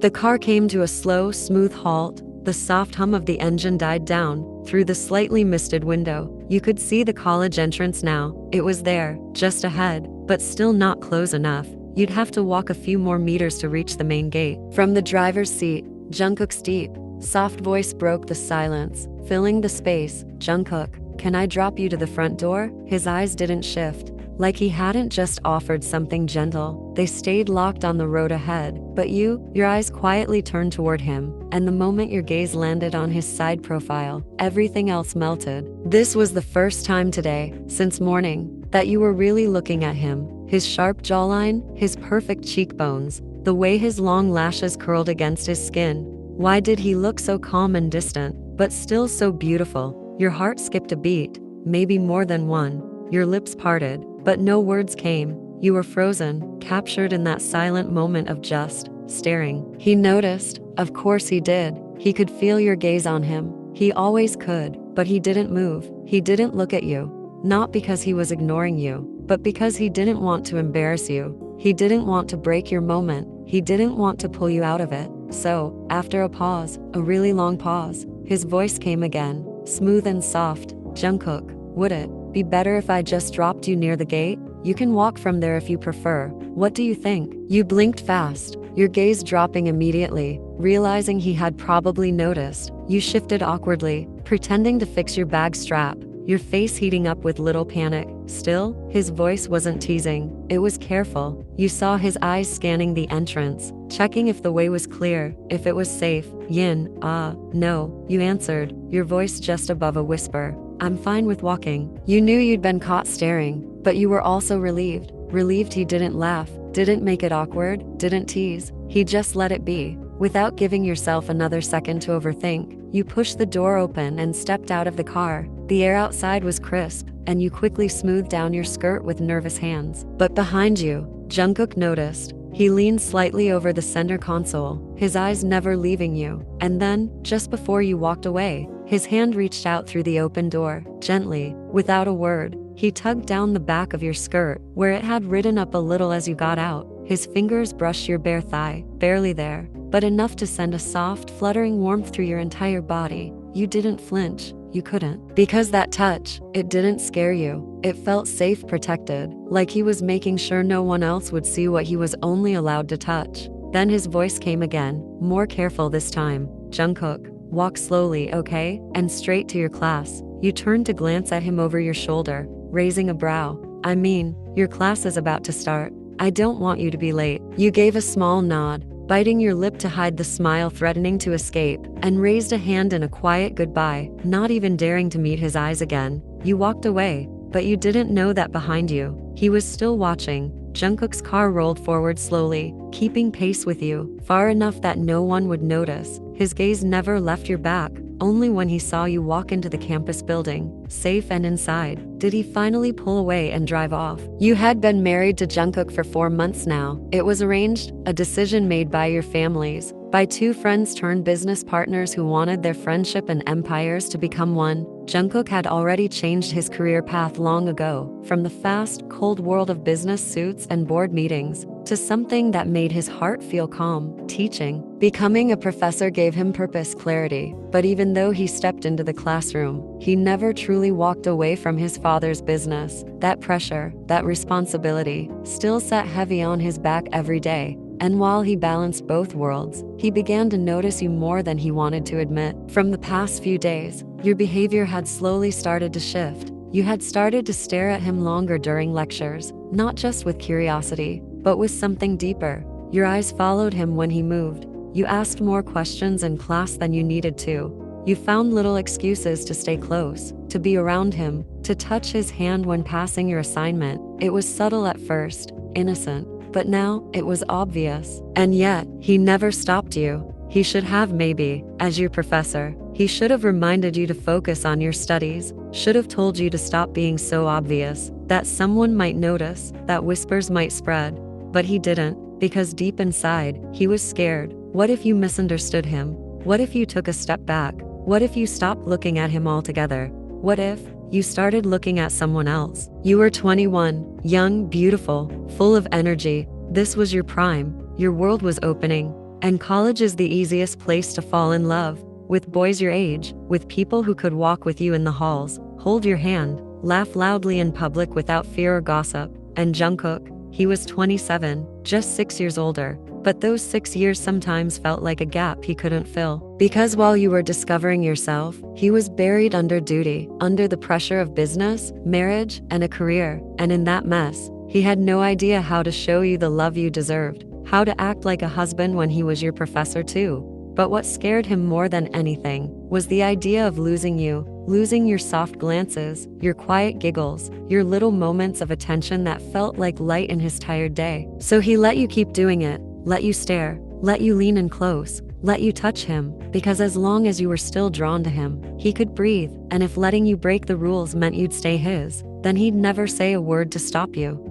The car came to a slow, smooth halt. The soft hum of the engine died down. Through the slightly misted window, you could see the college entrance now. It was there, just ahead, but still not close enough. You'd have to walk a few more meters to reach the main gate. From the driver's seat, Jungkook's deep, soft voice broke the silence, filling the space. "Jungkook, can I drop you to the front door?" His eyes didn't shift, like he hadn't just offered something gentle. They stayed locked on the road ahead. But your eyes quietly turned toward him, and the moment your gaze landed on his side profile, everything else melted. This was the first time today, since morning, that you were really looking at him. His sharp jawline, his perfect cheekbones, the way his long lashes curled against his skin. Why did he look so calm and distant, but still so beautiful? Your heart skipped a beat, maybe more than one. Your lips parted, but no words came. You were frozen, captured in that silent moment of just staring. He noticed, of course he did. He could feel your gaze on him. He always could, but he didn't move. He didn't look at you. Not because he was ignoring you, but because he didn't want to embarrass you. He didn't want to break your moment. He didn't want to pull you out of it. So, after a pause, a really long pause, his voice came again, smooth and soft. "Jungkook, would it be better if I just dropped you near the gate? You can walk from there if you prefer. What do you think?" You blinked fast, your gaze dropping immediately. Realizing he had probably noticed, you shifted awkwardly, pretending to fix your bag strap, your face heating up with little panic. Still, his voice wasn't teasing, it was careful. You saw his eyes scanning the entrance, checking if the way was clear, if it was safe. No, you answered, your voice just above a whisper. "I'm fine with walking." You knew you'd been caught staring, but you were also relieved. Relieved he didn't laugh, didn't make it awkward, didn't tease. He just let it be. Without giving yourself another second to overthink, you pushed the door open and stepped out of the car. The air outside was crisp, and you quickly smoothed down your skirt with nervous hands. But behind you, Jungkook noticed. He leaned slightly over the center console, his eyes never leaving you. And then, just before you walked away, his hand reached out through the open door, gently, without a word. He tugged down the back of your skirt, where it had ridden up a little as you got out. His fingers brushed your bare thigh, barely there, but enough to send a soft, fluttering warmth through your entire body. You didn't flinch. You couldn't. Because that touch, it didn't scare you. It felt safe, protected, like he was making sure no one else would see what he was only allowed to touch. Then his voice came again, more careful this time. "Jungkook, walk slowly, okay? And straight to your class." You turned to glance at him over your shoulder, raising a brow. "I mean, your class is about to start. I don't want you to be late." You gave a small nod, biting your lip to hide the smile threatening to escape, and raised a hand in a quiet goodbye, not even daring to meet his eyes again. You walked away, but you didn't know that behind you, he was still watching. Jungkook's car rolled forward slowly, keeping pace with you, far enough that no one would notice. His gaze never left your back, only when he saw you walk into the campus building, safe and inside, did he finally pull away and drive off. You had been married to Jungkook for 4 months now. It was arranged, a decision made by your families, by two friends turned business partners who wanted their friendship and empires to become one. Jungkook had already changed his career path long ago, from the fast, cold world of business suits and board meetings, to something that made his heart feel calm, teaching. Becoming a professor gave him purpose, clarity, but even though he stepped into the classroom, he never truly walked away from his father's business. That pressure, that responsibility, still sat heavy on his back every day. And while he balanced both worlds, he began to notice you more than he wanted to admit. From the past few days, your behavior had slowly started to shift. You had started to stare at him longer during lectures, not just with curiosity, but with something deeper. Your eyes followed him when he moved. You asked more questions in class than you needed to. You found little excuses to stay close, to be around him, to touch his hand when passing your assignment. It was subtle at first, innocent. But now, it was obvious. And yet, he never stopped you. He should have, maybe, as your professor. He should have reminded you to focus on your studies, should have told you to stop being so obvious, that someone might notice, that whispers might spread. But he didn't, because deep inside, he was scared. What if you misunderstood him? What if you took a step back? What if you stopped looking at him altogether? What if you started looking at someone else? You were 21, young, beautiful, full of energy. This was your prime. Your world was opening. And college is the easiest place to fall in love, with boys your age, with people who could walk with you in the halls, hold your hand, laugh loudly in public without fear or gossip. And Jungkook, he was 27, just 6 years older. But those 6 years sometimes felt like a gap he couldn't fill. Because while you were discovering yourself, he was buried under duty, under the pressure of business, marriage, and a career. And in that mess, he had no idea how to show you the love you deserved, how to act like a husband when he was your professor too. But what scared him more than anything was the idea of losing you, losing your soft glances, your quiet giggles, your little moments of attention that felt like light in his tired day. So he let you keep doing it, let you stare, let you lean in close, let you touch him, because as long as you were still drawn to him, he could breathe, and if letting you break the rules meant you'd stay his, then he'd never say a word to stop you.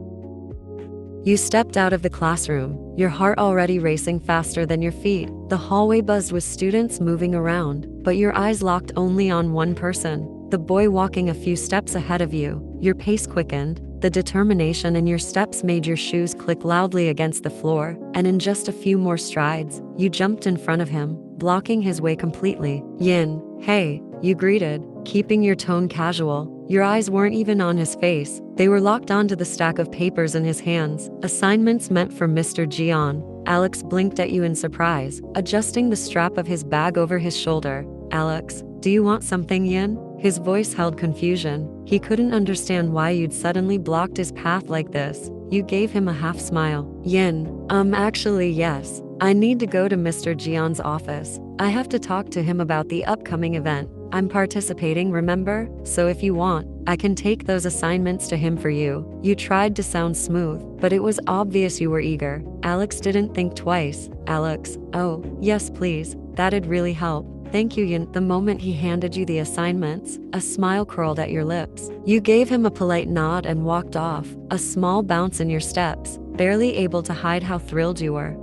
You stepped out of the classroom, your heart already racing faster than your feet. The hallway buzzed with students moving around, but your eyes locked only on one person, the boy walking a few steps ahead of you. Your pace quickened, the determination in your steps made your shoes click loudly against the floor, and in just a few more strides, you jumped in front of him, blocking his way completely. Yin, hey, you greeted, keeping your tone casual. Your eyes weren't even on his face, they were locked onto the stack of papers in his hands, assignments meant for Mr. Jian. Alex blinked at you in surprise, adjusting the strap of his bag over his shoulder. Alex, do you want something, Yin? His voice held confusion. He couldn't understand why you'd suddenly blocked his path like this. You gave him a half smile. Yin, actually yes. I need to go to Mr. Jian's office. I have to talk to him about the upcoming event. I'm participating, remember? So if you want, I can take those assignments to him for you. You tried to sound smooth, but it was obvious you were eager. Alex didn't think twice. Alex, oh, yes please, that'd really help. Thank you, Yin. The moment he handed you the assignments, a smile curled at your lips. You gave him a polite nod and walked off, a small bounce in your steps, barely able to hide how thrilled you were.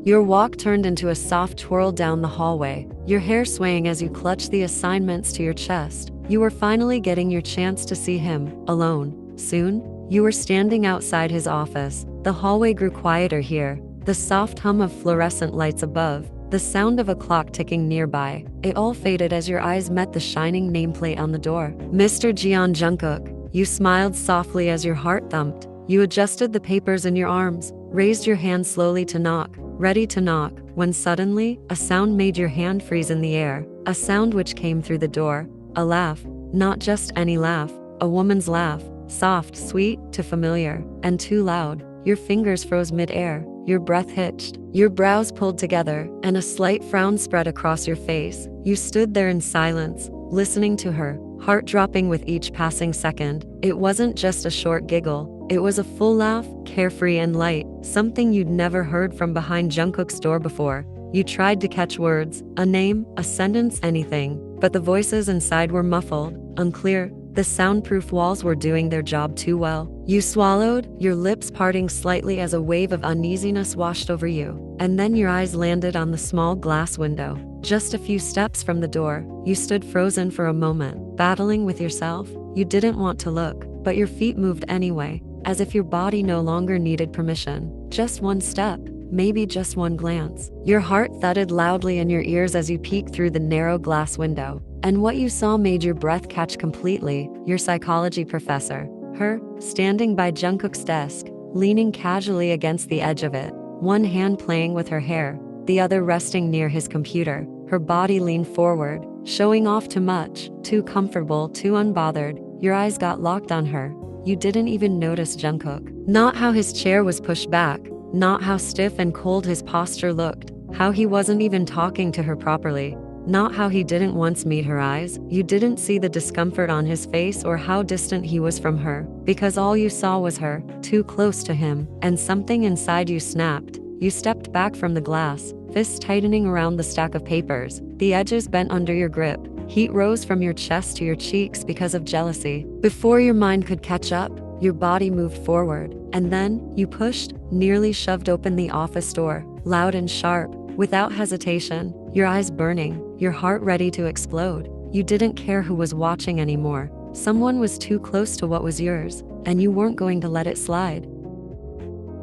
Your walk turned into a soft twirl down the hallway, your hair swaying as you clutched the assignments to your chest. You were finally getting your chance to see him, alone. Soon, you were standing outside his office. The hallway grew quieter here, the soft hum of fluorescent lights above, the sound of a clock ticking nearby. It all faded as your eyes met the shining nameplate on the door. Mr. Jian Jungkook. You smiled softly as your heart thumped. You adjusted the papers in your arms, raised your hand slowly to knock, ready to knock, when suddenly, a sound made your hand freeze in the air, a sound which came through the door, a laugh, not just any laugh, a woman's laugh, soft, sweet, too familiar, and too loud. Your fingers froze mid-air, your breath hitched, your brows pulled together, and a slight frown spread across your face. You stood there in silence, listening to her, heart dropping with each passing second. It wasn't just a short giggle, it was a full laugh, carefree and light, something you'd never heard from behind Jungkook's door before. You tried to catch words, a name, a sentence, anything, but the voices inside were muffled, unclear. The soundproof walls were doing their job too well. You swallowed, your lips parting slightly as a wave of uneasiness washed over you, and then your eyes landed on the small glass window. Just a few steps from the door, you stood frozen for a moment, battling with yourself. You didn't want to look, but your feet moved anyway, as if your body no longer needed permission. Just one step, maybe just one glance. Your heart thudded loudly in your ears as you peeked through the narrow glass window. And what you saw made your breath catch completely. Your psychology professor, her, standing by Jungkook's desk, leaning casually against the edge of it, one hand playing with her hair, the other resting near his computer. Her body leaned forward, showing off too much, too comfortable, too unbothered. Your eyes got locked on her. You didn't even notice Jungkook. Not how his chair was pushed back, not how stiff and cold his posture looked, how he wasn't even talking to her properly. Not how he didn't once meet her eyes. You didn't see the discomfort on his face or how distant he was from her, because all you saw was her, too close to him, and something inside you snapped. You stepped back from the glass, fists tightening around the stack of papers, the edges bent under your grip. Heat rose from your chest to your cheeks because of jealousy. Before your mind could catch up, your body moved forward, and then, you pushed, nearly shoved open the office door, loud and sharp, without hesitation, your eyes burning, your heart ready to explode. You didn't care who was watching anymore. Someone was too close to what was yours, and you weren't going to let it slide.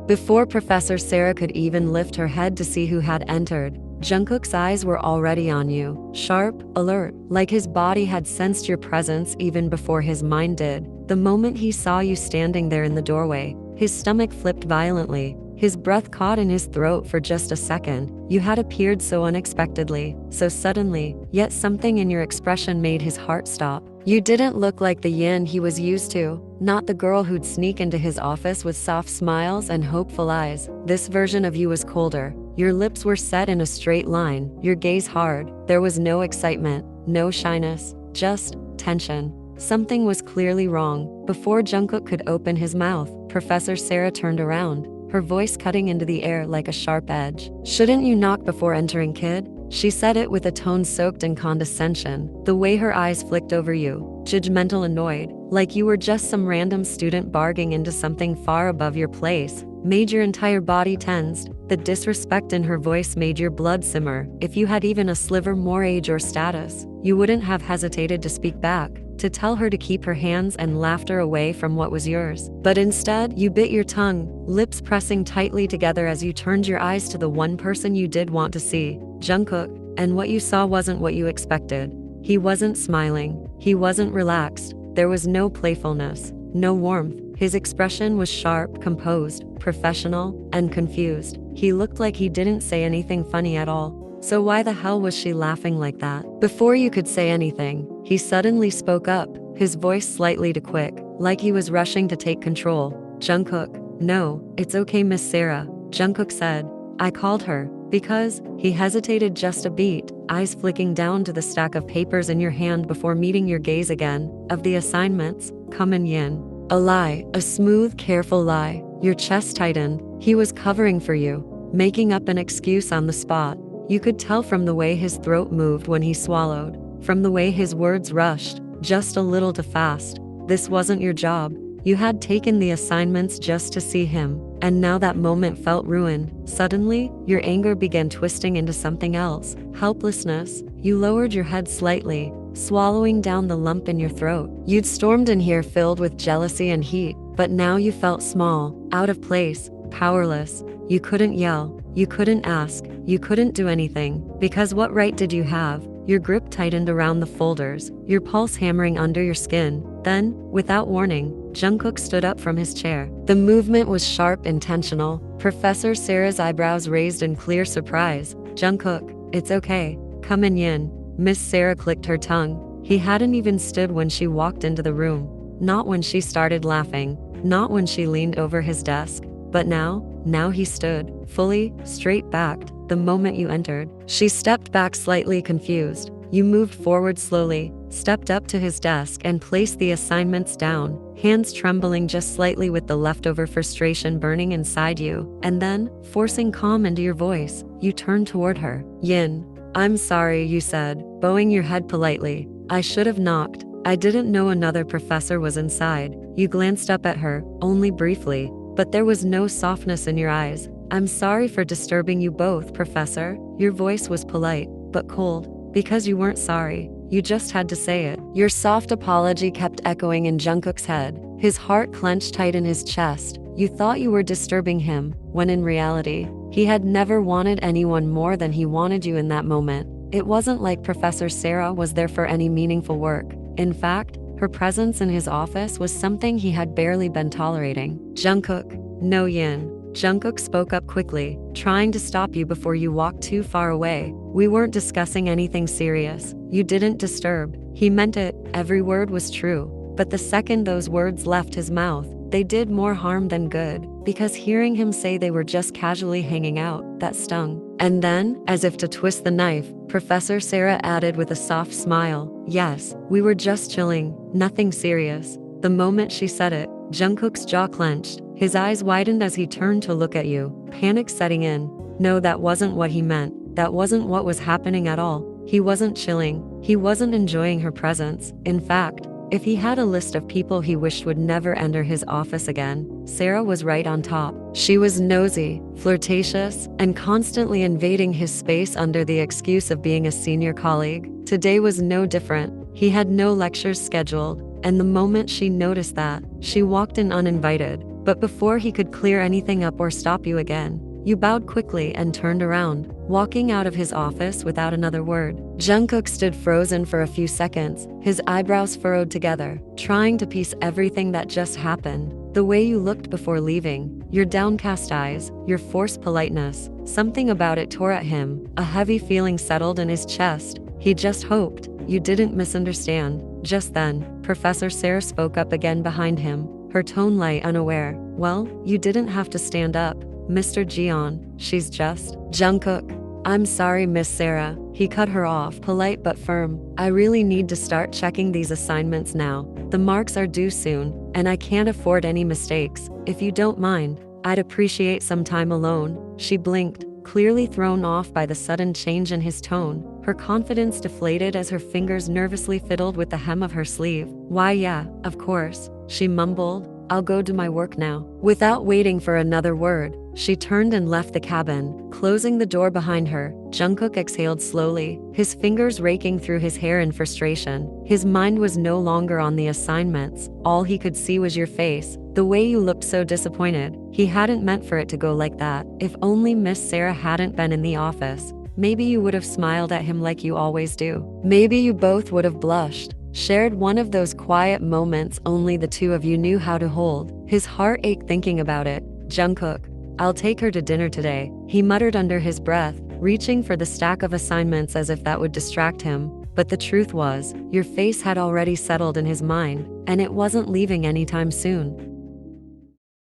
Before Professor Sarah could even lift her head to see who had entered, Jungkook's eyes were already on you, sharp, alert, like his body had sensed your presence even before his mind did. The moment he saw you standing there in the doorway, his stomach flipped violently. His breath caught in his throat for just a second. You had appeared so unexpectedly, so suddenly, yet something in your expression made his heart stop. You didn't look like the Yin he was used to, not the girl who'd sneak into his office with soft smiles and hopeful eyes. This version of you was colder. Your lips were set in a straight line, your gaze hard. There was no excitement, no shyness, just tension. Something was clearly wrong. Before Jungkook could open his mouth, Professor Sarah turned around, her voice cutting into the air like a sharp edge. "Shouldn't you knock before entering, kid?" She said it with a tone soaked in condescension. The way her eyes flicked over you, judgmental, annoyed, like you were just some random student barging into something far above your place, made your entire body tensed. The disrespect in her voice made your blood simmer. If you had even a sliver more age or status, you wouldn't have hesitated to speak back, to tell her to keep her hands and laughter away from what was yours. But instead, you bit your tongue, lips pressing tightly together as you turned your eyes to the one person you did want to see, Jungkook. And what you saw wasn't what you expected. He wasn't smiling. He wasn't relaxed. There was no playfulness, no warmth. His expression was sharp, composed, professional, and confused. He looked like he didn't say anything funny at all. So why the hell was she laughing like that? Before you could say anything, he suddenly spoke up, his voice slightly too quick, like he was rushing to take control. "Jungkook, no, it's okay, Miss Sarah," Jungkook said. "I called her because..." He hesitated just a beat, eyes flicking down to the stack of papers in your hand before meeting your gaze again. "Of the assignments, come in Yin." A lie, a smooth, careful lie. Your chest tightened. He was covering for you, making up an excuse on the spot. You could tell from the way his throat moved when he swallowed, from the way his words rushed, just a little too fast. This wasn't your job. You had taken the assignments just to see him, and now that moment felt ruined. Suddenly, your anger began twisting into something else, helplessness. You lowered your head slightly, swallowing down the lump in your throat. You'd stormed in here filled with jealousy and heat, but now you felt small, out of place, powerless. You couldn't yell, you couldn't ask, you couldn't do anything, because what right did you have? Your grip tightened around the folders, your pulse hammering under your skin. Then, without warning, Jungkook stood up from his chair. The movement was sharp, intentional. Professor Sarah's eyebrows raised in clear surprise. "Jungkook, it's okay. Come in Yin." Miss Sarah clicked her tongue. He hadn't even stood when she walked into the room. Not when she started laughing, not when she leaned over his desk. But now he stood, fully, straight-backed, the moment you entered. She stepped back slightly confused. You moved forward slowly, stepped up to his desk and placed the assignments down, hands trembling just slightly with the leftover frustration burning inside you. And then, forcing calm into your voice, you turned toward her. "Yin, I'm sorry," you said, bowing your head politely. "I should have knocked. I didn't know another professor was inside." You glanced up at her, only briefly, but there was no softness in your eyes. "I'm sorry for disturbing you both, Professor." Your voice was polite, but cold, because you weren't sorry. You just had to say it. Your soft apology kept echoing in Jungkook's head. His heart clenched tight in his chest. You thought you were disturbing him, when in reality, he had never wanted anyone more than he wanted you in that moment. It wasn't like Professor Sarah was there for any meaningful work. In fact, her presence in his office was something he had barely been tolerating. "Jungkook, no Yin." Jungkook spoke up quickly, trying to stop you before you walked too far away. "We weren't discussing anything serious. You didn't disturb." He meant it, every word was true. But the second those words left his mouth, they did more harm than good, because hearing him say they were just casually hanging out, that stung. And then, as if to twist the knife, Professor Sarah added with a soft smile, "Yes, we were just chilling, nothing serious." The moment she said it, Jungkook's jaw clenched. His eyes widened as he turned to look at you, panic setting in. No, that wasn't what he meant. That wasn't what was happening at all. He wasn't chilling. He wasn't enjoying her presence. In fact, if he had a list of people he wished would never enter his office again, Sarah was right on top. She was nosy, flirtatious, and constantly invading his space under the excuse of being a senior colleague. Today was no different. He had no lectures scheduled, and the moment she noticed that, she walked in uninvited, But before he could clear anything up or stop you again, you bowed quickly and turned around, walking out of his office without another word. Jungkook stood frozen for a few seconds, his eyebrows furrowed together, trying to piece everything that just happened. The way you looked before leaving, your downcast eyes, your forced politeness, something about it tore at him. A heavy feeling settled in his chest. He just hoped you didn't misunderstand. Just then, Professor Sarah spoke up again behind him, her tone light, unaware. Well, you didn't have to stand up, Mr. Jeon. She's just… Jungkook. I'm sorry, Miss Sarah. He cut her off, polite but firm. I really need to start checking these assignments now. The marks are due soon, and I can't afford any mistakes. If you don't mind, I'd appreciate some time alone. She blinked, clearly thrown off by the sudden change in his tone. Her confidence deflated as her fingers nervously fiddled with the hem of her sleeve. Why, yeah, of course, she mumbled. I'll go do my work now. Without waiting for another word, she turned and left the cabin, closing the door behind her. Jungkook exhaled slowly, his fingers raking through his hair in frustration. His mind was no longer on the assignments. All he could see was your face, the way you looked so disappointed. He hadn't meant for it to go like that. If only Miss Sarah hadn't been in the office. Maybe you would have smiled at him like you always do. Maybe you both would have blushed. Shared one of those quiet moments only the two of you knew how to hold. His heart ached thinking about it. Jungkook, I'll take her to dinner today, he muttered under his breath, reaching for the stack of assignments as if that would distract him. But the truth was, your face had already settled in his mind, and it wasn't leaving anytime soon.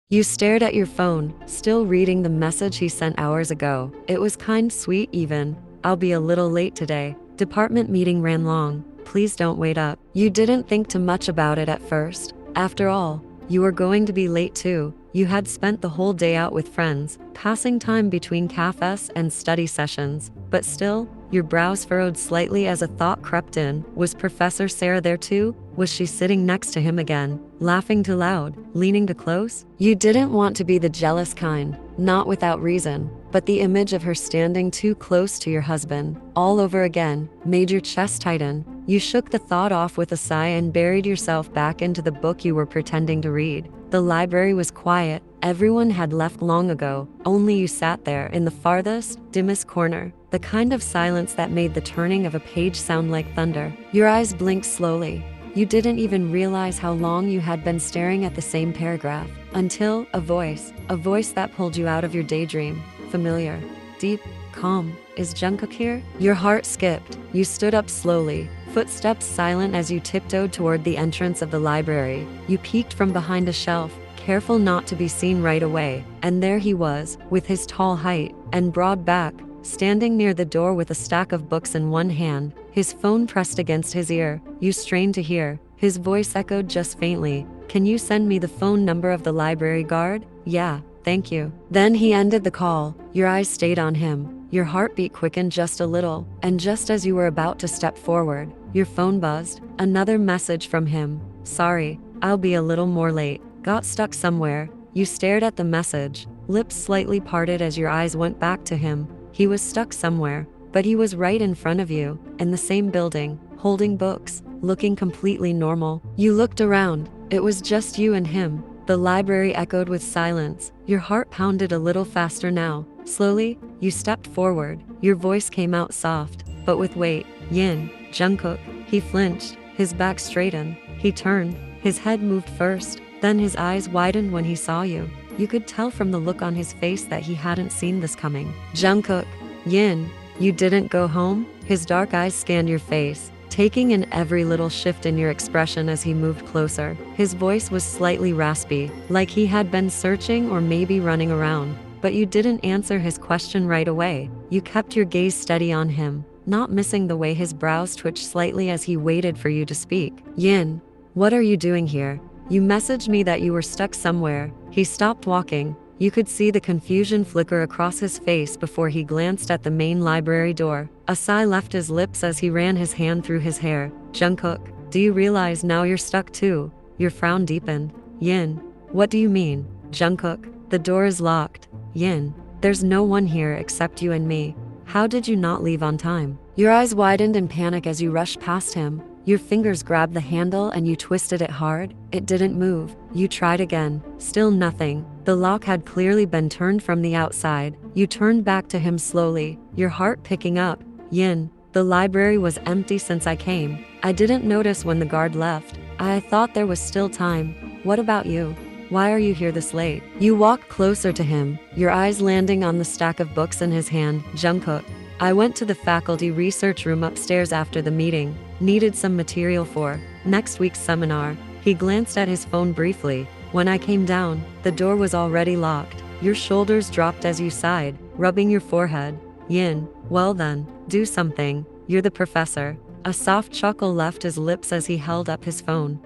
You stared at your phone, still reading the message he sent hours ago. It was kind, sweet even. I'll be a little late today. Department meeting ran long. Please don't wait up. You didn't think too much about it at first. After all, you were going to be late too. You had spent the whole day out with friends, passing time between cafes and study sessions. But still, your brows furrowed slightly as a thought crept in. Was Professor Sarah there too? Was she sitting next to him again, laughing too loud, leaning too close? You didn't want to be the jealous kind, not without reason. But the image of her standing too close to your husband, all over again, made your chest tighten. You shook the thought off with a sigh and buried yourself back into the book you were pretending to read. The library was quiet. Everyone had left long ago. Only you sat there in the farthest, dimmest corner, the kind of silence that made the turning of a page sound like thunder. Your eyes blinked slowly. You didn't even realize how long you had been staring at the same paragraph, until a voice that pulled you out of your daydream. Familiar, deep, calm. Is Jungkook here? Your heart skipped. You stood up slowly, footsteps silent as you tiptoed toward the entrance of the library. You peeked from behind a shelf, careful not to be seen right away. And there he was, with his tall height and broad back, standing near the door with a stack of books in one hand, his phone pressed against his ear. You strained to hear. His voice echoed just faintly. Can you send me the phone number of the library guard? Yeah, thank you. Then he ended the call. Your eyes stayed on him. Your heartbeat quickened just a little, and just as you were about to step forward, your phone buzzed. Another message from him. Sorry, I'll be a little more late. Got stuck somewhere. You stared at the message, lips slightly parted as your eyes went back to him. He was stuck somewhere, but he was right in front of you, in the same building, holding books, looking completely normal. You looked around. It was just you and him. The library echoed with silence. Your heart pounded a little faster now. Slowly, you stepped forward. Your voice came out soft, but with weight. Yin, Jungkook. He flinched, his back straightened. He turned. His head moved first, then his eyes widened when he saw you. You could tell from the look on his face that he hadn't seen this coming. Jungkook. Yin, you didn't go home? His dark eyes scanned your face, taking in every little shift in your expression as he moved closer. His voice was slightly raspy, like he had been searching or maybe running around. But you didn't answer his question right away. You kept your gaze steady on him, not missing the way his brows twitched slightly as he waited for you to speak. Yin, what are you doing here? You messaged me that you were stuck somewhere. He stopped walking. You could see the confusion flicker across his face before he glanced at the main library door. A sigh left his lips as he ran his hand through his hair. Jungkook, do you realize now you're stuck too? Your frown deepened. Yin, what do you mean? Jungkook, the door is locked. Yin, there's no one here except you and me. How did you not leave on time? Your eyes widened in panic as you rushed past him. Your fingers grabbed the handle and you twisted it hard. It didn't move. You tried again. Still nothing. The lock had clearly been turned from the outside. You turned back to him slowly, your heart picking up. Yin, the library was empty since I came. I didn't notice when the guard left. I thought there was still time. What about you? Why are you here this late? You walked closer to him, your eyes landing on the stack of books in his hand. Jungkook. I went to the faculty research room upstairs after the meeting. Needed some material for next week's seminar. He glanced at his phone briefly. When I came down, the door was already locked. Your shoulders dropped as you sighed, rubbing your forehead. Yin, well then, do something. You're the professor. A soft chuckle left his lips as he held up his phone.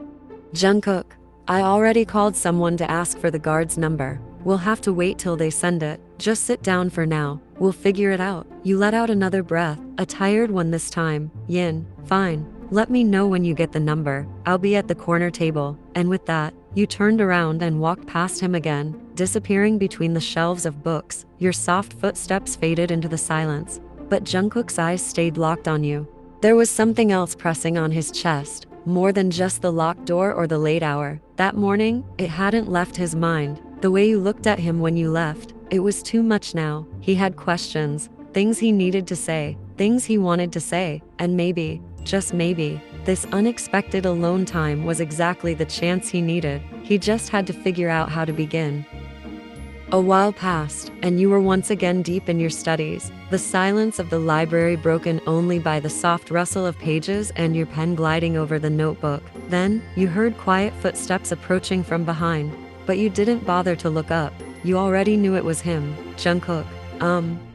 Jungkook, I already called someone to ask for the guard's number. We'll have to wait till they send it. Just sit down for now. We'll figure it out. You let out another breath, a tired one this time. Yin, fine. Let me know when you get the number. I'll be at the corner table. And with that, you turned around and walked past him again, disappearing between the shelves of books. Your soft footsteps faded into the silence. But Jungkook's eyes stayed locked on you. There was something else pressing on his chest, more than just the locked door or the late hour. That morning, it hadn't left his mind. The way you looked at him when you left, it was too much now. He had questions, things he needed to say, things he wanted to say, and maybe, just maybe, this unexpected alone time was exactly the chance he needed. He just had to figure out how to begin. A while passed, and you were once again deep in your studies, the silence of the library broken only by the soft rustle of pages and your pen gliding over the notebook. Then, you heard quiet footsteps approaching from behind, but you didn't bother to look up. You already knew it was him, Jungkook.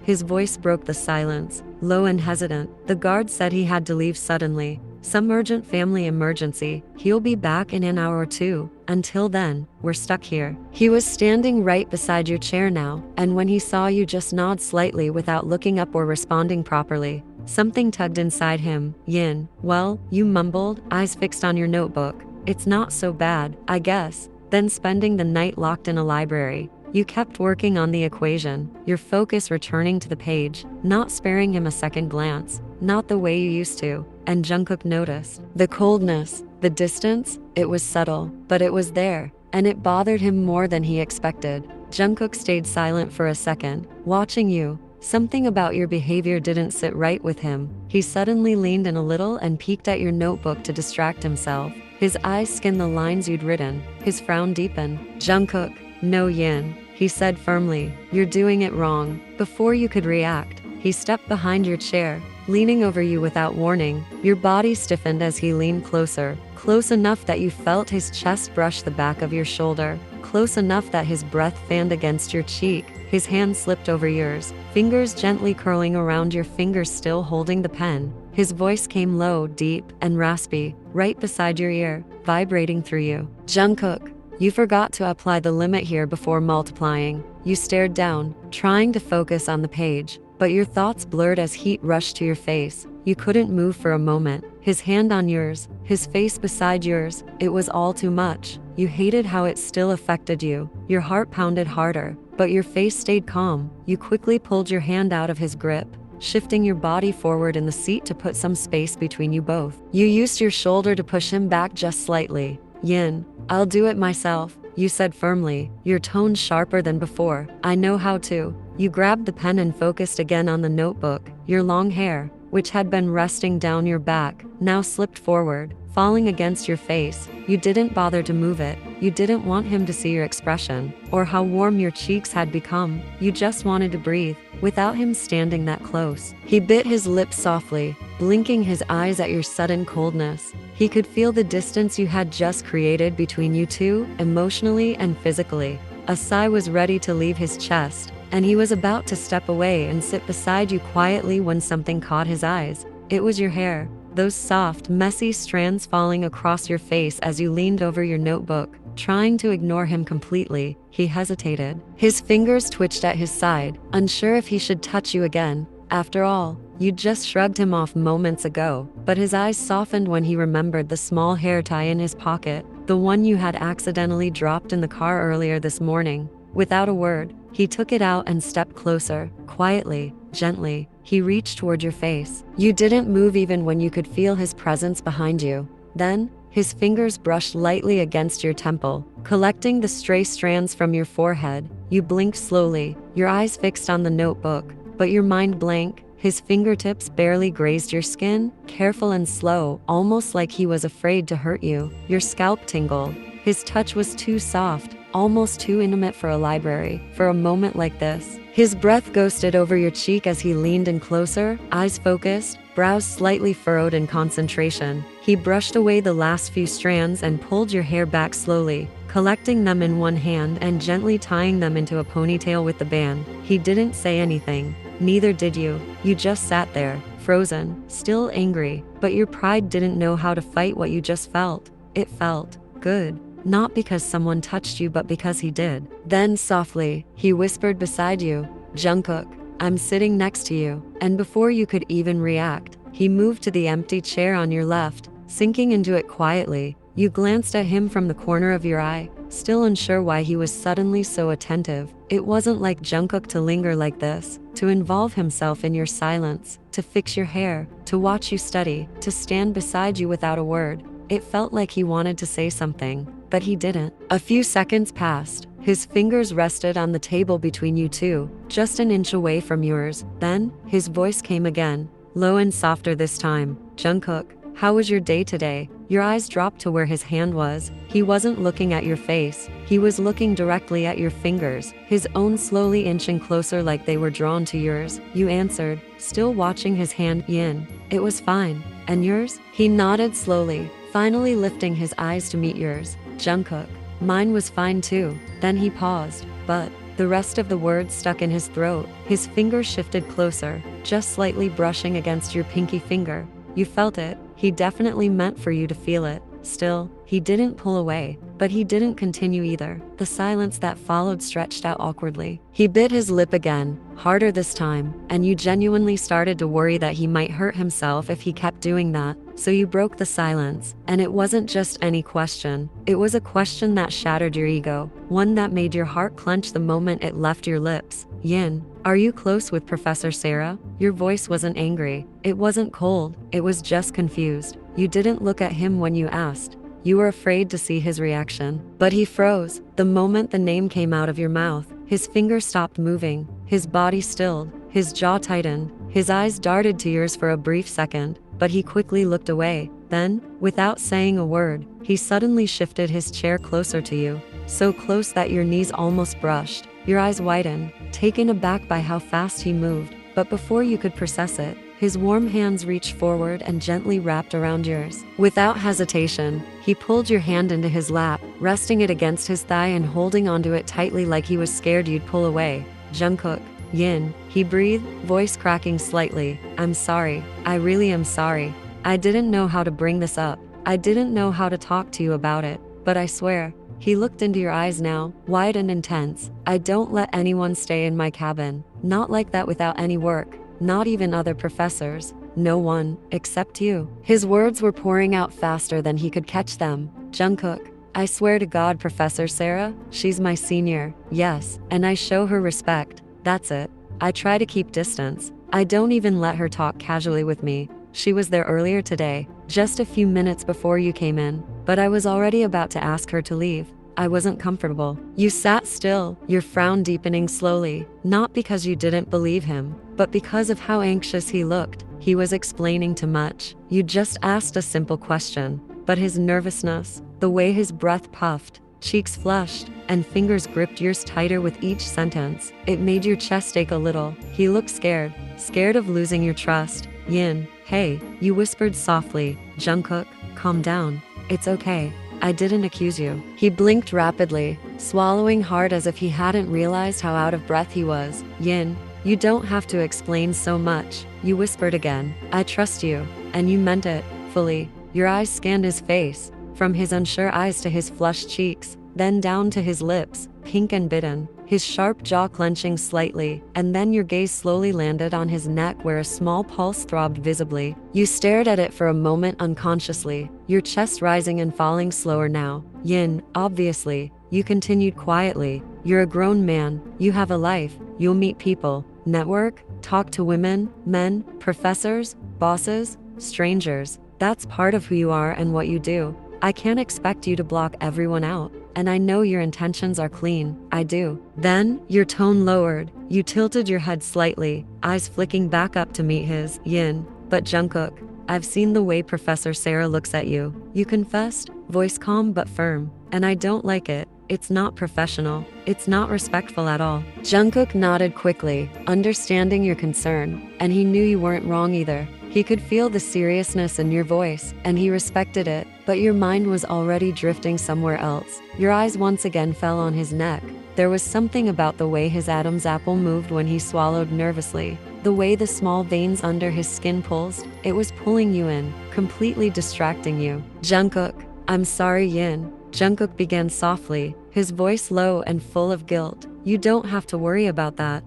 His voice broke the silence, low and hesitant. The guard said he had to leave suddenly. Some urgent family emergency. He'll be back in an hour or two. Until then, we're stuck here. He was standing right beside your chair now, and when he saw you just nod slightly without looking up or responding properly. Something tugged inside him. Yin, well, you mumbled, eyes fixed on your notebook. It's not so bad, I guess. Then spending the night locked in a library. You kept working on the equation, your focus returning to the page, not sparing him a second glance, not the way you used to. And Jungkook noticed. The coldness, the distance, it was subtle, but it was there, and it bothered him more than he expected. Jungkook stayed silent for a second, watching you. Something about your behavior didn't sit right with him. He suddenly leaned in a little and peeked at your notebook to distract himself. His eyes skinned the lines you'd written. His frown deepened. Jungkook, no Yin, he said firmly. You're doing it wrong. Before you could react, he stepped behind your chair, leaning over you without warning. Your body stiffened as he leaned closer, close enough that you felt his chest brush the back of your shoulder, close enough that his breath fanned against your cheek. His hand slipped over yours, fingers gently curling around your fingers still holding the pen. His voice came low, deep, and raspy, right beside your ear, vibrating through you. Jungkook, you forgot to apply the limit here before multiplying. You stared down, trying to focus on the page, but your thoughts blurred as heat rushed to your face. You couldn't move for a moment. His hand on yours, his face beside yours, it was all too much. You hated how it still affected you. Your heart pounded harder, but your face stayed calm. You quickly pulled your hand out of his grip, shifting your body forward in the seat to put some space between you both. You used your shoulder to push him back just slightly. Yin, I'll do it myself, you said firmly, your tone sharper than before. I know how to. You grabbed the pen and focused again on the notebook. Your long hair, which had been resting down your back, now slipped forward, falling against your face. You didn't bother to move it. You didn't want him to see your expression, or how warm your cheeks had become. You just wanted to breathe, without him standing that close. He bit his lips softly, blinking his eyes at your sudden coldness. He could feel the distance you had just created between you two, emotionally and physically. A sigh was ready to leave his chest, and he was about to step away and sit beside you quietly when something caught his eyes. It was your hair, those soft, messy strands falling across your face as you leaned over your notebook, trying to ignore him completely. He hesitated. His fingers twitched at his side, unsure if he should touch you again. After all, you'd just shrugged him off moments ago, but his eyes softened when he remembered the small hair tie in his pocket, the one you had accidentally dropped in the car earlier this morning. Without a word, he took it out and stepped closer, quietly, gently. He reached toward your face. You didn't move even when you could feel his presence behind you. Then, his fingers brushed lightly against your temple, collecting the stray strands from your forehead. You blinked slowly, your eyes fixed on the notebook, but your mind blank. His fingertips barely grazed your skin, careful and slow, almost like he was afraid to hurt you. Your scalp tingled. His touch was too soft, almost too intimate for a library. For a moment like this, his breath ghosted over your cheek as he leaned in closer, eyes focused, brows slightly furrowed in concentration. He brushed away the last few strands and pulled your hair back slowly, collecting them in one hand and gently tying them into a ponytail with the band. He didn't say anything. Neither did you. You just sat there, frozen, still angry, but your pride didn't know how to fight what you just felt. It felt good. Not because someone touched you, but because he did. Then softly, he whispered beside you, "Jungkook, I'm sitting next to you." And before you could even react, he moved to the empty chair on your left, sinking into it quietly. You glanced at him from the corner of your eye, still unsure why he was suddenly so attentive. It wasn't like Jungkook to linger like this, to involve himself in your silence, to fix your hair, to watch you study, to stand beside you without a word. It felt like he wanted to say something, but he didn't. A few seconds passed. His fingers rested on the table between you two, just an inch away from yours. Then, his voice came again, low and softer this time. "Jungkook, how was your day today?" Your eyes dropped to where his hand was. He wasn't looking at your face. He was looking directly at your fingers, his own slowly inching closer like they were drawn to yours. You answered, still watching his hand. "Yin, it was fine. And yours?" He nodded slowly, finally lifting his eyes to meet yours. "Jungkook, mine was fine too." Then he paused, but the rest of the words stuck in his throat. His fingers shifted closer, just slightly brushing against your pinky finger. You felt it. He definitely meant for you to feel it. Still, he didn't pull away, but he didn't continue either. The silence that followed stretched out awkwardly. He bit his lip again, harder this time, and you genuinely started to worry that he might hurt himself if he kept doing that. So you broke the silence, and it wasn't just any question. It was a question that shattered your ego, one that made your heart clench the moment it left your lips. "Yin, are you close with Professor Sarah?" Your voice wasn't angry. It wasn't cold. It was just confused. You didn't look at him when you asked. You were afraid to see his reaction. But he froze. The moment the name came out of your mouth, his fingers stopped moving. His body stilled. His jaw tightened. His eyes darted to yours for a brief second, but he quickly looked away. Then, without saying a word, he suddenly shifted his chair closer to you, so close that your knees almost brushed. Your eyes widened, taken aback by how fast he moved. But before you could process it, his warm hands reached forward and gently wrapped around yours. Without hesitation, he pulled your hand into his lap, resting it against his thigh and holding onto it tightly like he was scared you'd pull away. "Jungkook, Yin," he breathed, voice cracking slightly. "I'm sorry. I really am sorry. I didn't know how to bring this up. I didn't know how to talk to you about it. But I swear," he looked into your eyes now, wide and intense, "I don't let anyone stay in my cabin. Not like that without any work. Not even other professors. No one, except you." His words were pouring out faster than he could catch them. "Jungkook, I swear to God, Professor Sarah, she's my senior. Yes, and I show her respect. That's it. I try to keep distance. I don't even let her talk casually with me. She was there earlier today, just a few minutes before you came in, but I was already about to ask her to leave. I wasn't comfortable." You sat still, your frown deepening slowly, not because you didn't believe him, but because of how anxious he looked. He was explaining too much. You just asked a simple question, but his nervousness, the way his breath puffed, cheeks flushed, and fingers gripped yours tighter with each sentence, it made your chest ache a little. He looked scared, scared of losing your trust. "Yin, hey," you whispered softly. "Jungkook, calm down. It's okay. I didn't accuse you." He blinked rapidly, swallowing hard as if he hadn't realized how out of breath he was. "Yin, you don't have to explain so much," you whispered again. "I trust you." And you meant it, fully. Your eyes scanned his face, from his unsure eyes to his flushed cheeks, then down to his lips, pink and bitten, his sharp jaw clenching slightly, and then your gaze slowly landed on his neck where a small pulse throbbed visibly. You stared at it for a moment unconsciously, your chest rising and falling slower now. "Yin, obviously," you continued quietly, "you're a grown man, you have a life, you'll meet people. Network? talk to women, men, professors, bosses, strangers. That's part of who you are and what you do. I can't expect you to block everyone out. And I know your intentions are clean. I do. Then, your tone lowered. You tilted your head slightly, eyes flicking back up to meet his. Yin. But Jungkook, I've seen the way Professor Sarah looks at you. You confessed, voice calm but firm. And I don't like it. It's not professional. It's not respectful at all. Jungkook nodded quickly, understanding your concern. And he knew you weren't wrong either. He could feel the seriousness in your voice, and he respected it, but your mind was already drifting somewhere else. Your eyes once again fell on his neck. There was something about the way his Adam's apple moved when he swallowed nervously. The way the small veins under his skin pulsed, it was pulling you in, completely distracting you. Jungkook, I'm sorry, Yin. Jungkook began softly, his voice low and full of guilt. You don't have to worry about that,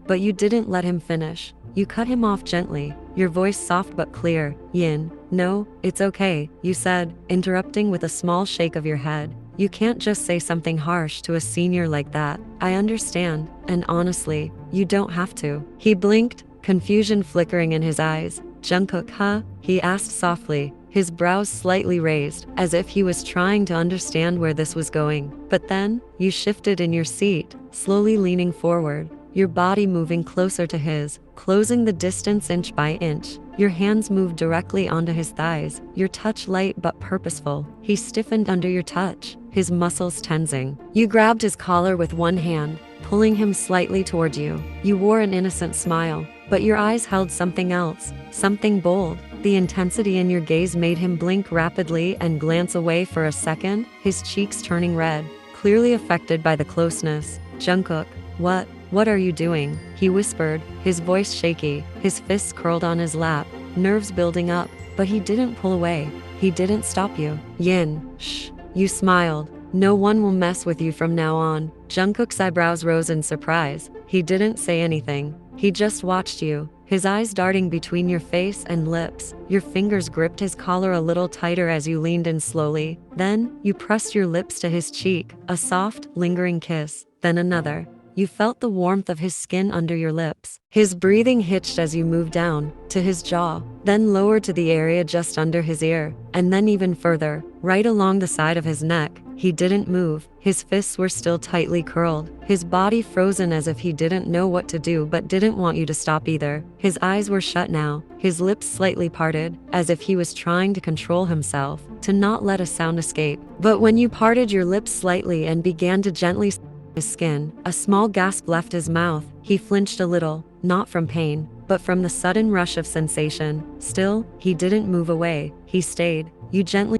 But you didn't let him finish. You cut him off gently, your voice soft but clear. Yin, no, it's okay, you said, interrupting with a small shake of your head. You can't just say something harsh to a senior like that. I understand, and honestly, you don't have to. He blinked, confusion flickering in his eyes. Jungkook, huh? He asked softly, his brows slightly raised, as if he was trying to understand where this was going. But then, you shifted in your seat, slowly leaning forward, your body moving closer to his, closing the distance inch by inch. Your hands moved directly onto his thighs, your touch light but purposeful. He stiffened under your touch, his muscles tensing. You grabbed his collar with one hand, pulling him slightly toward you. You wore an innocent smile, but your eyes held something else, something bold. The intensity in your gaze made him blink rapidly and glance away for a second, his cheeks turning red, clearly affected by the closeness. Jungkook, what are you doing? He whispered, his voice shaky, his fists curled on his lap, nerves building up, but he didn't pull away. He didn't stop you. Yin, shh. You smiled. No one will mess with you from now on. Jungkook's eyebrows rose in surprise. He didn't say anything. He just watched you, his eyes darting between your face and lips. Your fingers gripped his collar a little tighter as you leaned in slowly. Then, you pressed your lips to his cheek, a soft, lingering kiss, then another. You felt the warmth of his skin under your lips. His breathing hitched as you moved down, to his jaw, then lower to the area just under his ear, and then even further, right along the side of his neck. He didn't move. His fists were still tightly curled, his body frozen as if he didn't know what to do but didn't want you to stop either. His eyes were shut now, his lips slightly parted, as if he was trying to control himself, to not let a sound escape. But when you parted your lips slightly and began to gently his skin, a small gasp left his mouth. He flinched a little, not from pain, but from the sudden rush of sensation. Still, he didn't move away. He stayed. You gently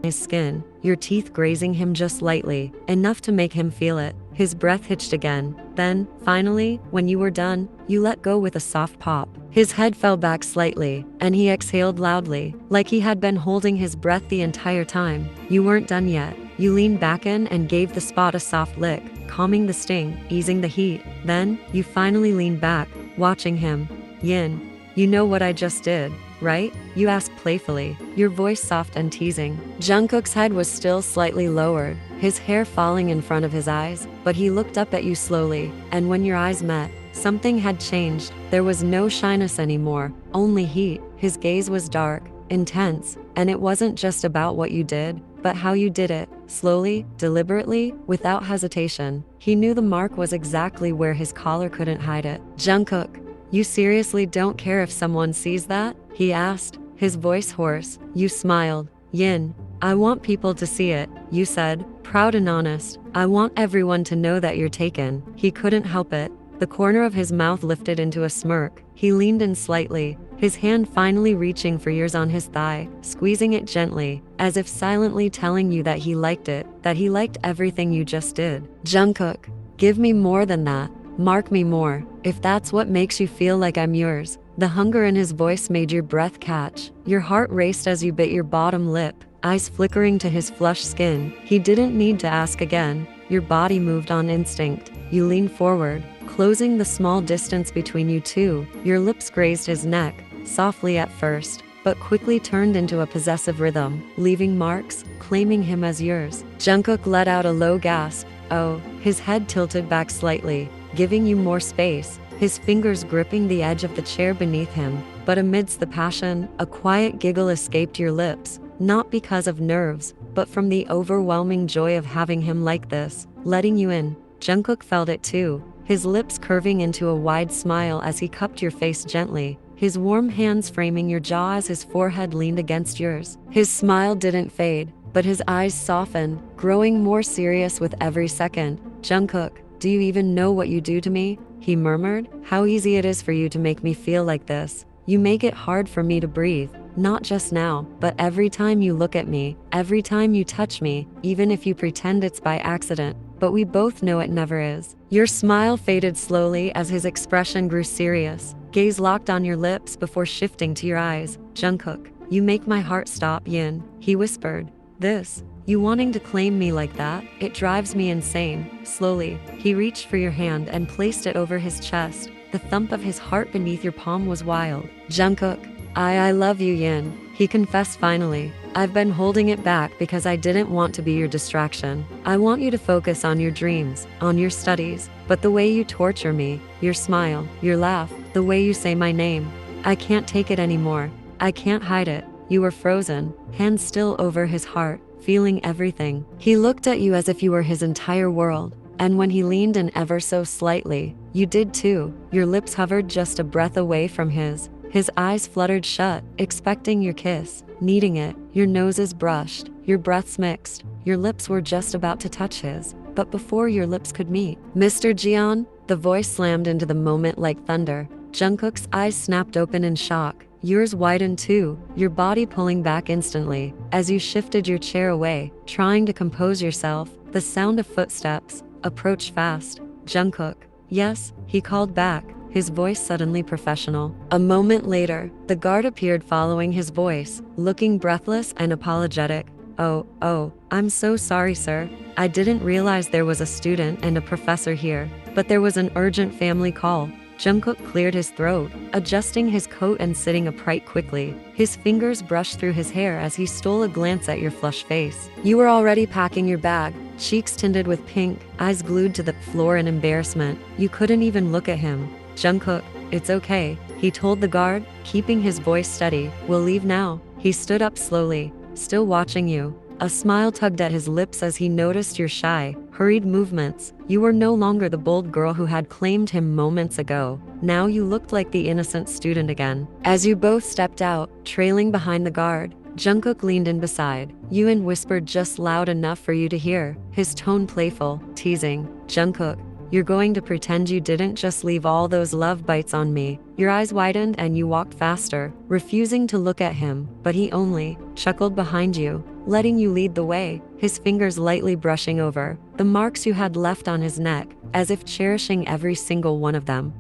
his skin, your teeth grazing him just lightly, enough to make him feel it. His breath hitched again. Then, finally, when you were done, you let go with a soft pop. His head fell back slightly, and he exhaled loudly, like he had been holding his breath the entire time. You weren't done yet. You leaned back in and gave the spot a soft lick, calming the sting, easing the heat. Then, you finally leaned back, watching him. Yin, you know what I just did, right? You asked playfully, your voice soft and teasing. Jungkook's head was still slightly lowered, his hair falling in front of his eyes, but he looked up at you slowly, and when your eyes met, something had changed. There was no shyness anymore, only heat. His gaze was dark, intense, and it wasn't just about what you did, but how you did it, slowly, deliberately, without hesitation. He knew the mark was exactly where his collar couldn't hide it. Jungkook, you seriously don't care if someone sees that? He asked, his voice hoarse. You smiled. Yin, I want people to see it, you said, proud and honest. I want everyone to know that you're taken. He couldn't help it. The corner of his mouth lifted into a smirk. He leaned in slightly, his hand finally reaching for yours on his thigh, squeezing it gently, as if silently telling you that he liked it, that he liked everything you just did. Jungkook, give me more than that. Mark me more, if that's what makes you feel like I'm yours. The hunger in his voice made your breath catch. Your heart raced as you bit your bottom lip, eyes flickering to his flushed skin. He didn't need to ask again. Your body moved on instinct. You leaned forward, closing the small distance between you two. Your lips grazed his neck, softly at first, but quickly turned into a possessive rhythm, leaving marks, claiming him as yours. Jungkook let out a low gasp. Oh, his head tilted back slightly, giving you more space. his fingers gripping the edge of the chair beneath him. But amidst the passion, a quiet giggle escaped your lips, not because of nerves, but from the overwhelming joy of having him like this, letting you in. Jungkook felt it too, his lips curving into a wide smile as he cupped your face gently, his warm hands framing your jaw as his forehead leaned against yours. His smile didn't fade, but his eyes softened, growing more serious with every second. Jungkook, do you even know what you do to me? He murmured. How easy it is for you to make me feel like this. You make it hard for me to breathe, not just now, but every time you look at me, every time you touch me, even if you pretend it's by accident. But we both know it never is. Your smile faded slowly as his expression grew serious, gaze locked on your lips before shifting to your eyes. Jungkook, you make my heart stop, Yin, he whispered. This, you wanting to claim me like that, it drives me insane. Slowly, he reached for your hand and placed it over his chest. The thump of his heart beneath your palm was wild. Jungkook, I love you, Yin, he confessed finally. I've been holding it back because I didn't want to be your distraction. I want you to focus on your dreams, on your studies, but the way you torture me, your smile, your laugh, the way you say my name, I can't take it anymore. I can't hide it. You were frozen, hands still over his heart, feeling everything. He looked at you as if you were his entire world, and when he leaned in ever so slightly, you did too. Your lips hovered just a breath away from his. His eyes fluttered shut, expecting your kiss, needing it. Your noses brushed, your breaths mixed, your lips were just about to touch his. But before your lips could meet, Mr. Jeon, the voice slammed into the moment like thunder. Jungkook's eyes snapped open in shock. Yours widened too, your body pulling back instantly. As you shifted your chair away, trying to compose yourself, the sound of footsteps approached fast. Jungkook, yes, he called back, his voice suddenly professional. A moment later, the guard appeared following his voice, looking breathless and apologetic. Oh, I'm so sorry, sir. I didn't realize there was a student and a professor here, but there was an urgent family call. Jungkook cleared his throat, adjusting his coat and sitting upright quickly. His fingers brushed through his hair as he stole a glance at your flushed face. You were already packing your bag, cheeks tinted with pink, eyes glued to the floor in embarrassment. You couldn't even look at him. Jungkook, it's okay, he told the guard, keeping his voice steady. We'll leave now. He stood up slowly, still watching you. A smile tugged at his lips as he noticed your shy, hurried movements. You were no longer the bold girl who had claimed him moments ago. Now you looked like the innocent student again. As you both stepped out, trailing behind the guard, Jungkook leaned in beside you and whispered just loud enough for you to hear, his tone playful, teasing. Jungkook, you're going to pretend you didn't just leave all those love bites on me. Your eyes widened and you walked faster, refusing to look at him, but he only chuckled behind you, letting you lead the way, his fingers lightly brushing over the marks you had left on his neck, as if cherishing every single one of them.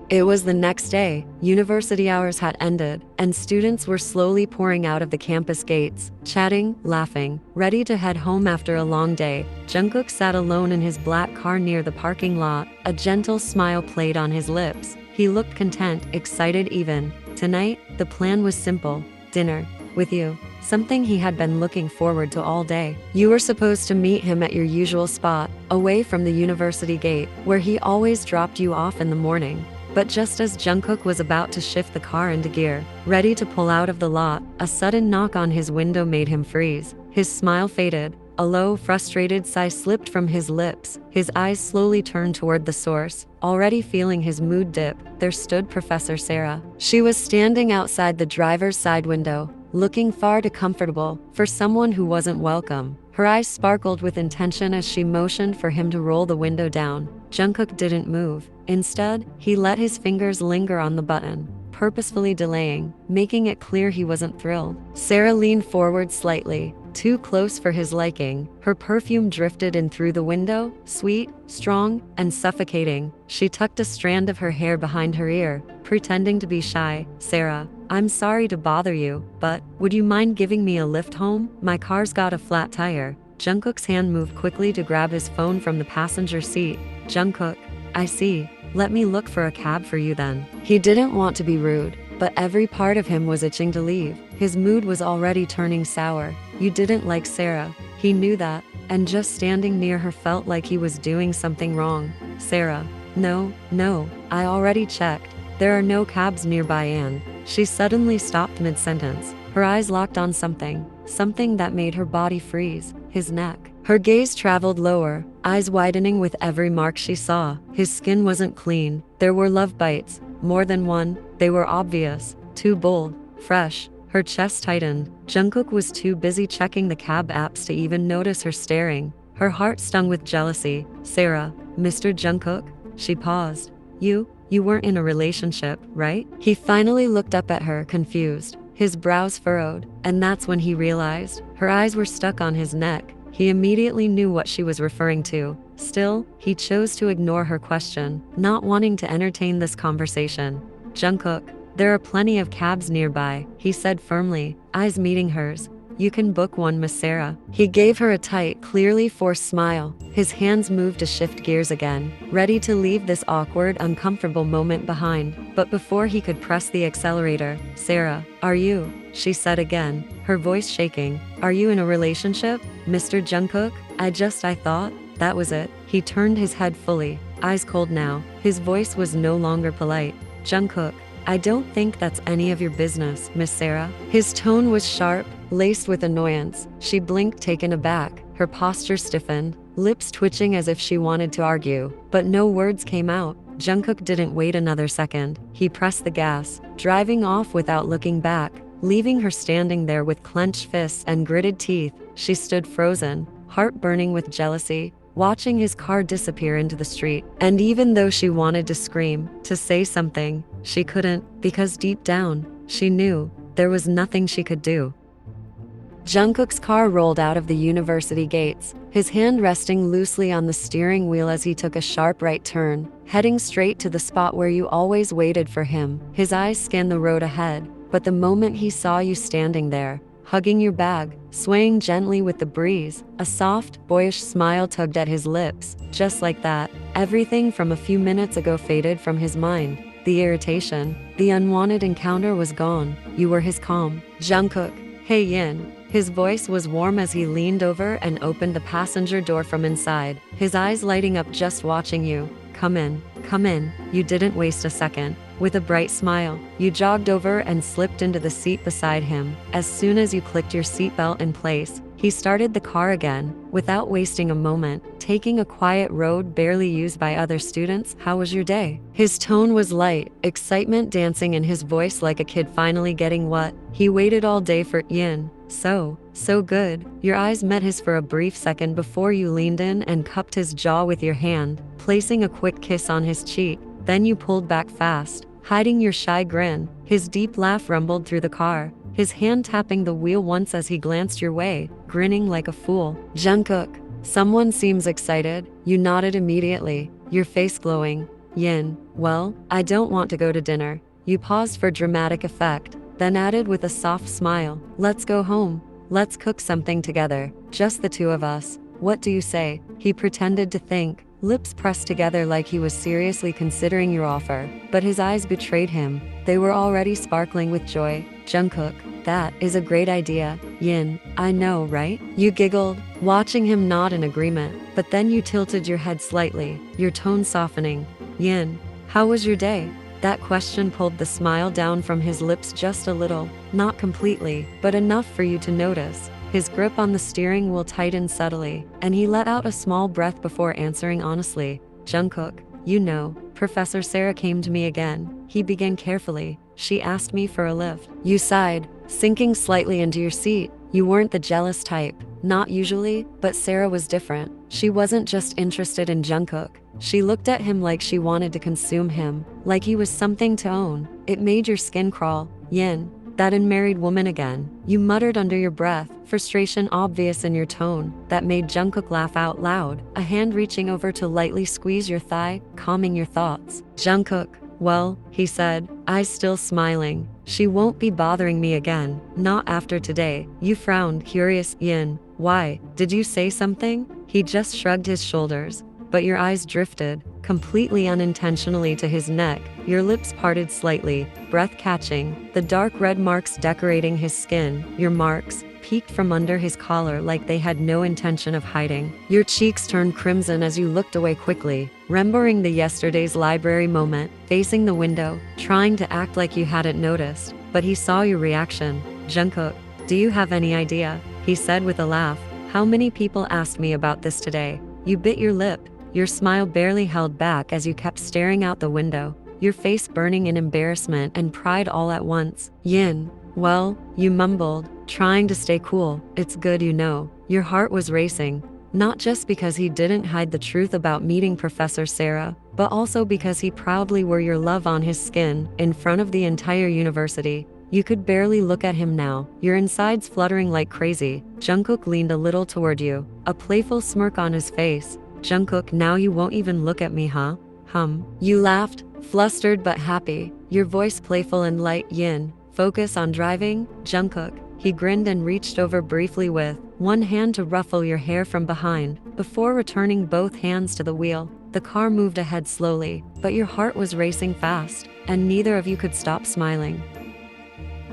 It was the next day. University hours had ended, and students were slowly pouring out of the campus gates, chatting, laughing, ready to head home after a long day. Jungkook sat alone in his black car near the parking lot, a gentle smile played on his lips. He looked content, excited even. Tonight, the plan was simple: dinner with you. Something he had been looking forward to all day. You were supposed to meet him at your usual spot, away from the university gate, where he always dropped you off in the morning. But just as Jungkook was about to shift the car into gear, ready to pull out of the lot, a sudden knock on his window made him freeze. His smile faded. A low, frustrated sigh slipped from his lips. His eyes slowly turned toward the source. Already feeling his mood dip, there stood Professor Sarah. She was standing outside the driver's side window, looking far too comfortable for someone who wasn't welcome. Her eyes sparkled with intention as she motioned for him to roll the window down. Jungkook didn't move. Instead, he let his fingers linger on the button, purposefully delaying, making it clear he wasn't thrilled. Sarah leaned forward slightly, too close for his liking. Her perfume drifted in through the window, sweet, strong, and suffocating. She tucked a strand of her hair behind her ear, pretending to be shy. Sarah, I'm sorry to bother you, but would you mind giving me a lift home? My car's got a flat tire. Jungkook's hand moved quickly to grab his phone from the passenger seat. Jungkook, I see. Let me look for a cab for you then. He didn't want to be rude, but every part of him was itching to leave. His mood was already turning sour. You didn't like Sarah. He knew that, and just standing near her felt like he was doing something wrong. Sarah, No, no, I already checked. There are no cabs nearby and she suddenly stopped mid-sentence. Her eyes locked on something that made her body freeze, his neck. Her gaze traveled lower, eyes widening with every mark she saw. His skin wasn't clean. There were love bites, more than one. They were obvious, too bold, fresh. Her chest tightened. Jungkook was too busy checking the cab apps to even notice her staring. Her heart stung with jealousy. Sarah, Mr. Jungkook? She paused. You weren't in a relationship, right? He finally looked up at her, confused. His brows furrowed, and that's when he realized. Her eyes were stuck on his neck. He immediately knew what she was referring to. Still, he chose to ignore her question, not wanting to entertain this conversation. Jungkook, there are plenty of cabs nearby, he said firmly, eyes meeting hers. You can book one, Miss Sarah. He gave her a tight, clearly forced smile. His hands moved to shift gears again, ready to leave this awkward, uncomfortable moment behind. But before he could press the accelerator, Sarah, are you? She said again, her voice shaking. Are you in a relationship, Mr. Jungkook? I thought, that was it. He turned his head fully, eyes cold now. His voice was no longer polite. Jungkook, I don't think that's any of your business, Miss Sarah. His tone was sharp, laced with annoyance. She blinked, taken aback. Her posture stiffened, lips twitching as if she wanted to argue, but no words came out. Jungkook didn't wait another second. He pressed the gas, driving off without looking back, leaving her standing there with clenched fists and gritted teeth. She stood frozen, heart burning with jealousy, watching his car disappear into the street. And even though she wanted to scream, to say something, she couldn't, because deep down, she knew there was nothing she could do. Jungkook's car rolled out of the university gates, his hand resting loosely on the steering wheel as he took a sharp right turn, heading straight to the spot where you always waited for him. His eyes scanned the road ahead, but the moment he saw you standing there, hugging your bag, swaying gently with the breeze, a soft, boyish smile tugged at his lips. Just like that, everything from a few minutes ago faded from his mind. The irritation, the unwanted encounter was gone. You were his calm. Jungkook, hey Yin. His voice was warm as he leaned over and opened the passenger door from inside, his eyes lighting up just watching you. Come in, come in. You didn't waste a second. With a bright smile, you jogged over and slipped into the seat beside him. As soon as you clicked your seatbelt in place, he started the car again, without wasting a moment, taking a quiet road barely used by other students. How was your day? His tone was light, excitement dancing in his voice like a kid finally getting what he waited all day for. Yin. So good. Your eyes met his for a brief second before you leaned in and cupped his jaw with your hand, placing a quick kiss on his cheek. Then you pulled back fast, hiding your shy grin. His deep laugh rumbled through the car, his hand tapping the wheel once as he glanced your way, grinning like a fool. Jungkook, someone seems excited. You nodded immediately, your face glowing. Yin, well, I don't want to go to dinner. You paused for dramatic effect, then added with a soft smile, let's go home. Let's cook something together, just the two of us. What do you say? He pretended to think, lips pressed together like he was seriously considering your offer, but his eyes betrayed him. They were already sparkling with joy. Jungkook, that is a great idea. Yin, I know, right? You giggled, watching him nod in agreement, but then you tilted your head slightly, your tone softening. Yin, how was your day? That question pulled the smile down from his lips just a little, not completely, but enough for you to notice. His grip on the steering wheel tightened subtly, and he let out a small breath before answering honestly. Jungkook, you know, Professor Sarah came to me again. He began carefully. She asked me for a lift. You sighed, sinking slightly into your seat. You weren't the jealous type, not usually, but Sarah was different. She wasn't just interested in Jungkook. She looked at him like she wanted to consume him, like he was something to own. It made your skin crawl. Yin, that unmarried woman again. You muttered under your breath, frustration obvious in your tone. That made Jungkook laugh out loud, a hand reaching over to lightly squeeze your thigh, calming your thoughts. Jungkook, well, he said, eyes still smiling. She won't be bothering me again, not after today. You frowned, curious. Yin, why? Did you say something? He just shrugged his shoulders, but your eyes drifted, completely unintentionally, to his neck. Your lips parted slightly, breath catching, the dark red marks decorating his skin. Your marks, peeked from under his collar like they had no intention of hiding. Your cheeks turned crimson as you looked away quickly, remembering the yesterday's library moment, facing the window, trying to act like you hadn't noticed. But he saw your reaction. "Jungkook, do you have any idea?" he said with a laugh. "How many people asked me about this today?" You bit your lip, your smile barely held back as you kept staring out the window, your face burning in embarrassment and pride all at once. "Yin, well," you mumbled, trying to stay cool, "it's good you know." Your heart was racing, not just because he didn't hide the truth about meeting Professor Sarah, but also because he proudly wore your love on his skin, in front of the entire university. You could barely look at him now, your insides fluttering like crazy. Jungkook leaned a little toward you, a playful smirk on his face. "Jungkook, now you won't even look at me, huh?" You laughed, flustered but happy, your voice playful and light. "Yin, focus on driving, Jungkook." He grinned and reached over briefly with one hand to ruffle your hair from behind, before returning both hands to the wheel. The car moved ahead slowly, but your heart was racing fast, and neither of you could stop smiling.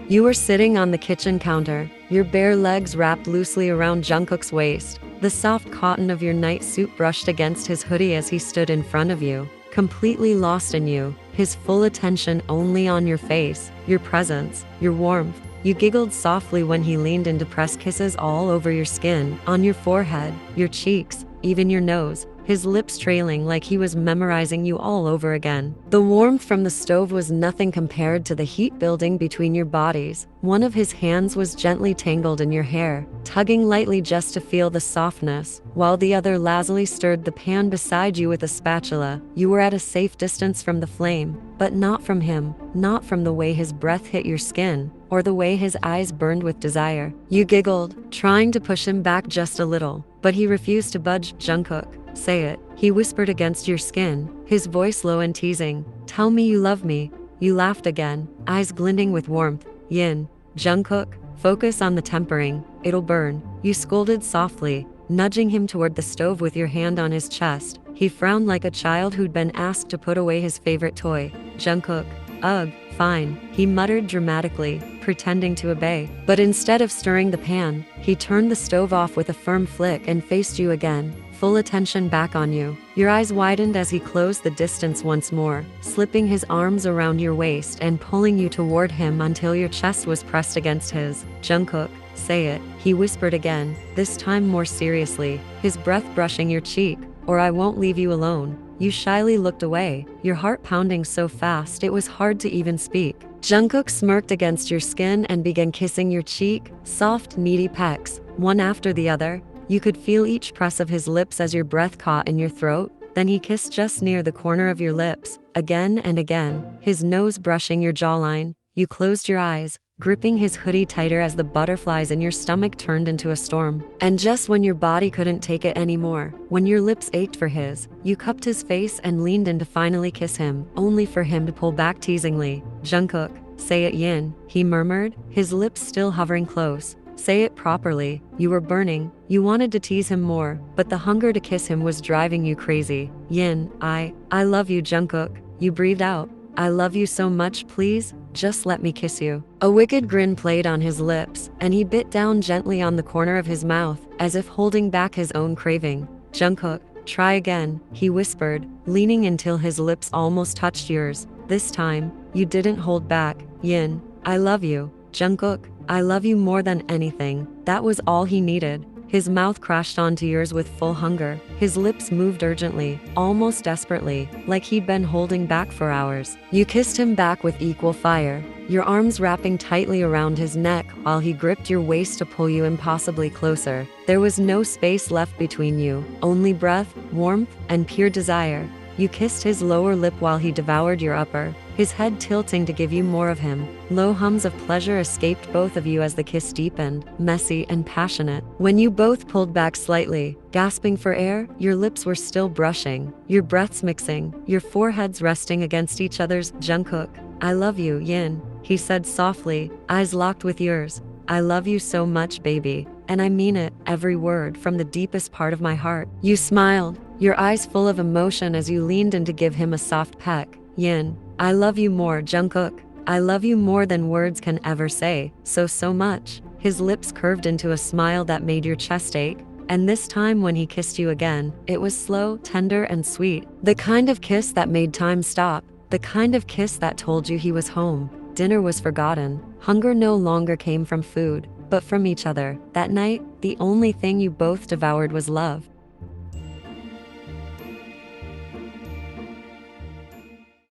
You were sitting on the kitchen counter, your bare legs wrapped loosely around Jungkook's waist, the soft cotton of your night suit brushed against his hoodie as he stood in front of you, completely lost in you, his full attention only on your face, your presence, your warmth. You giggled softly when he leaned in to press kisses all over your skin, on your forehead, your cheeks, even your nose, his lips trailing like he was memorizing you all over again. The warmth from the stove was nothing compared to the heat building between your bodies. One of his hands was gently tangled in your hair, tugging lightly just to feel the softness, while the other lazily stirred the pan beside you with a spatula. You were at a safe distance from the flame, but not from him, not from the way his breath hit your skin, or the way his eyes burned with desire. You giggled, trying to push him back just a little, but he refused to budge. "Jungkook, say it," he whispered against your skin, his voice low and teasing. "Tell me you love me." You laughed again, eyes glinting with warmth. "Yin, Jungkook, focus on the tempering, it'll burn." You scolded softly, nudging him toward the stove with your hand on his chest. He frowned like a child who'd been asked to put away his favorite toy. "Jungkook, ugh, fine," he muttered dramatically, pretending to obey. But instead of stirring the pan, he turned the stove off with a firm flick and faced you again, full attention back on you. Your eyes widened as he closed the distance once more, slipping his arms around your waist and pulling you toward him until your chest was pressed against his. "Jungkook, say it," he whispered again, this time more seriously, his breath brushing your cheek, "or I won't leave you alone." You shyly looked away, your heart pounding so fast it was hard to even speak. Jungkook smirked against your skin and began kissing your cheek, soft, needy pecks, one after the other. You could feel each press of his lips as your breath caught in your throat. Then he kissed just near the corner of your lips, again and again, his nose brushing your jawline. You closed your eyes, gripping his hoodie tighter as the butterflies in your stomach turned into a storm. And just when your body couldn't take it anymore, when your lips ached for his, you cupped his face and leaned in to finally kiss him, only for him to pull back teasingly. "Jungkook, say it, Yin," he murmured, his lips still hovering close. "Say it properly." You were burning. You wanted to tease him more, but the hunger to kiss him was driving you crazy. "Yin, I love you, Jungkook," you breathed out. "I love you so much, please, just let me kiss you." A wicked grin played on his lips, and he bit down gently on the corner of his mouth, as if holding back his own craving. "Jungkook, try again," he whispered, leaning until his lips almost touched yours. This time, you didn't hold back. "Yin, I love you, Jungkook, I love you more than anything." That was all he needed. His mouth crashed onto yours with full hunger. His lips moved urgently, almost desperately, like he'd been holding back for hours. You kissed him back with equal fire, your arms wrapping tightly around his neck while he gripped your waist to pull you impossibly closer. There was no space left between you, only breath, warmth, and pure desire. You kissed his lower lip while he devoured your upper, his head tilting to give you more of him. Low hums of pleasure escaped both of you as the kiss deepened, messy and passionate. When you both pulled back slightly, gasping for air, your lips were still brushing, your breaths mixing, your foreheads resting against each other's. "Jungkook, I love you, Yin," he said softly, eyes locked with yours. "I love you so much, baby, and I mean it, every word, from the deepest part of my heart." You smiled, your eyes full of emotion as you leaned in to give him a soft peck. "Yin, I love you more, Jungkook. I love you more than words can ever say, so much." His lips curved into a smile that made your chest ache. And this time when he kissed you again, it was slow, tender, and sweet. The kind of kiss that made time stop. The kind of kiss that told you he was home. Dinner was forgotten. Hunger no longer came from food, but from each other. That night, the only thing you both devoured was love.